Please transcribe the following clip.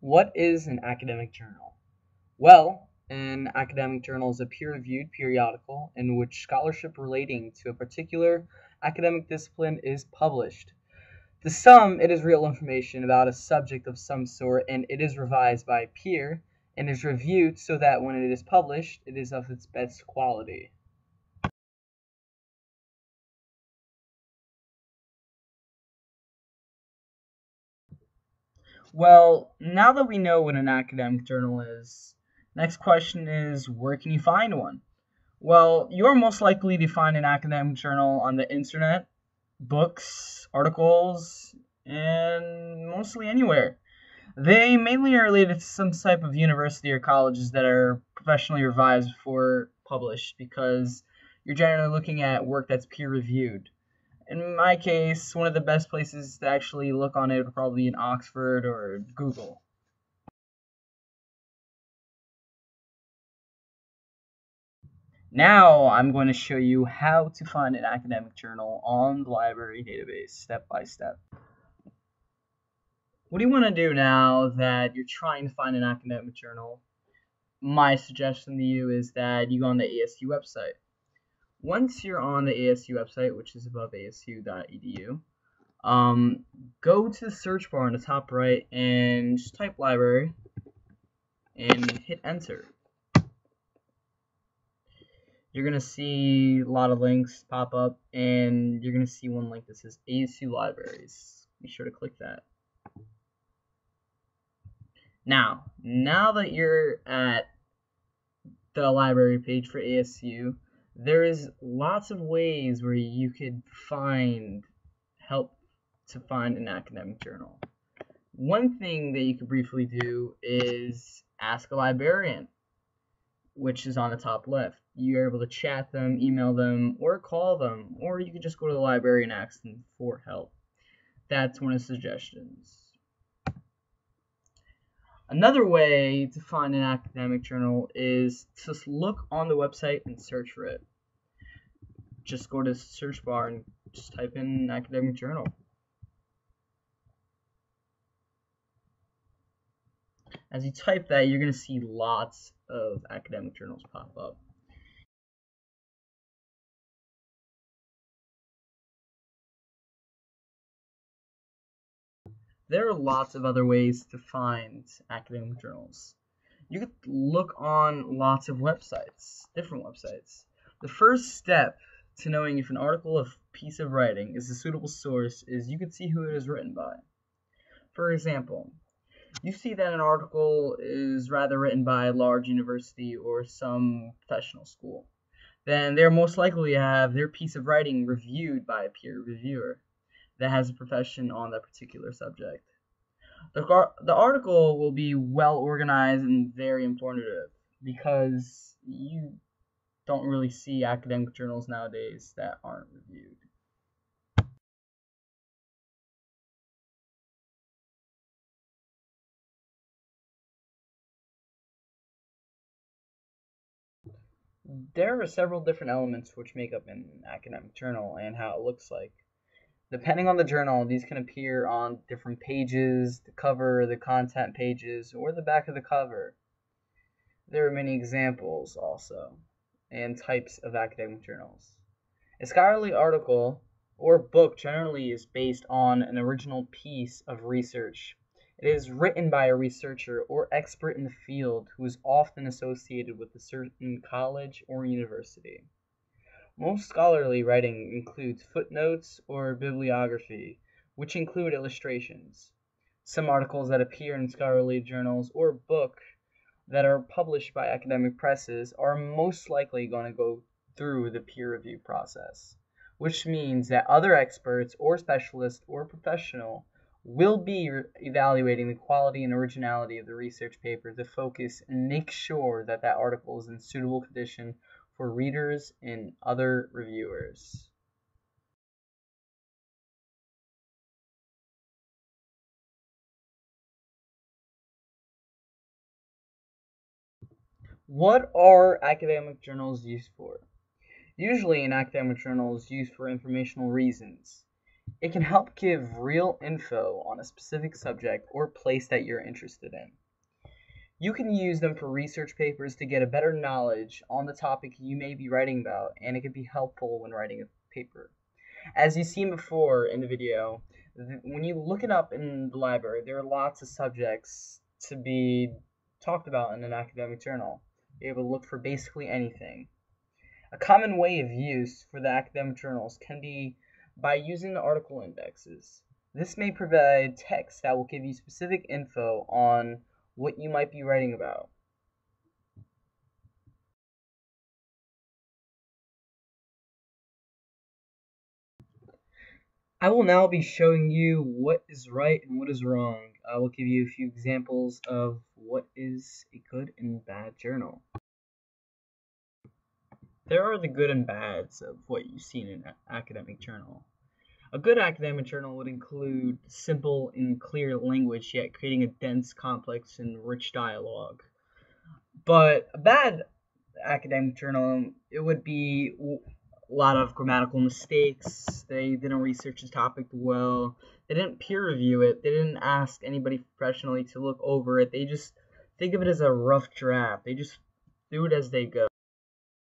What is an academic journal? Well, an academic journal is a peer-reviewed periodical in which scholarship relating to a particular academic discipline is published. To some, it is real information about a subject of some sort, and it is revised by a peer and is reviewed so that when it is published, it is of its best quality. Well, now that we know what an academic journal is, next question is where can you find one? Well, you're most likely to find an academic journal on the internet, books, articles, and mostly anywhere. They mainly are related to some type of university or colleges that are professionally revised before published because you're generally looking at work that's peer reviewed. In my case, one of the best places to actually look on it would probably be in Oxford or Google. Now I'm going to show you how to find an academic journal on the library database step by step. What do you want to do now that you're trying to find an academic journal? My suggestion to you is that you go on the ASU website. Once you're on the ASU website, which is above asu.edu, um, go to the search bar on the top right and just type library and hit enter. You're going to see a lot of links pop up, and you're going to see one link that says ASU Libraries. Be sure to click that. Now that you're at the library page for ASU, there is lots of ways where you could find help to find an academic journal. One thing that you could briefly do is ask a librarian, which is on the top left. You're able to chat them, email them, or call them, or you can just go to the library and ask them for help. That's one of the suggestions. Another way to find an academic journal is to just look on the website and search for it. Just go to the search bar and just type in academic journal. As you type that, you're going to see lots of academic journals pop up. There are lots of other ways to find academic journals. You could look on lots of websites, different websites. The first step to knowing if an article or piece of writing is a suitable source is you could see who it is written by. For example, you see that an article is rather written by a large university or some professional school, then they're most likely to have their piece of writing reviewed by a peer reviewer that has a profession on that particular subject. The article will be well organized and very informative because you don't really see academic journals nowadays that aren't reviewed. There are several different elements which make up an academic journal and how it looks like. Depending on the journal, these can appear on different pages, the cover, the content pages, or the back of the cover. There are many examples also, and types of academic journals. A scholarly article or book generally is based on an original piece of research. It is written by a researcher or expert in the field who is often associated with a certain college or university. Most scholarly writing includes footnotes or bibliography, which include illustrations. Some articles that appear in scholarly journals or book that are published by academic presses are most likely going to go through the peer review process, which means that other experts or specialists or professional will be evaluating the quality and originality of the research paper to focus and make sure that that article is in suitable condition for readers and other reviewers. What are academic journals used for? Usually, an academic journal is used for informational reasons. It can help give real info on a specific subject or place that you're interested in. You can use them for research papers to get a better knowledge on the topic you may be writing about, and it can be helpful when writing a paper. As you've seen before in the video, when you look it up in the library, there are lots of subjects to be talked about in an academic journal. You're able to look for basically anything. A common way of use for the academic journals can be by using the article indexes. This may provide text that will give you specific info on what you might be writing about. I will now be showing you what is right and what is wrong. I will give you a few examples of what is a good and bad journal. There are the good and bads of what you've seen in an academic journal. A good academic journal would include simple and clear language, yet creating a dense, complex, and rich dialogue. But a bad academic journal, it would be a lot of grammatical mistakes. They didn't research the topic well. They didn't peer review it. They didn't ask anybody professionally to look over it. They just think of it as a rough draft. They just do it as they go.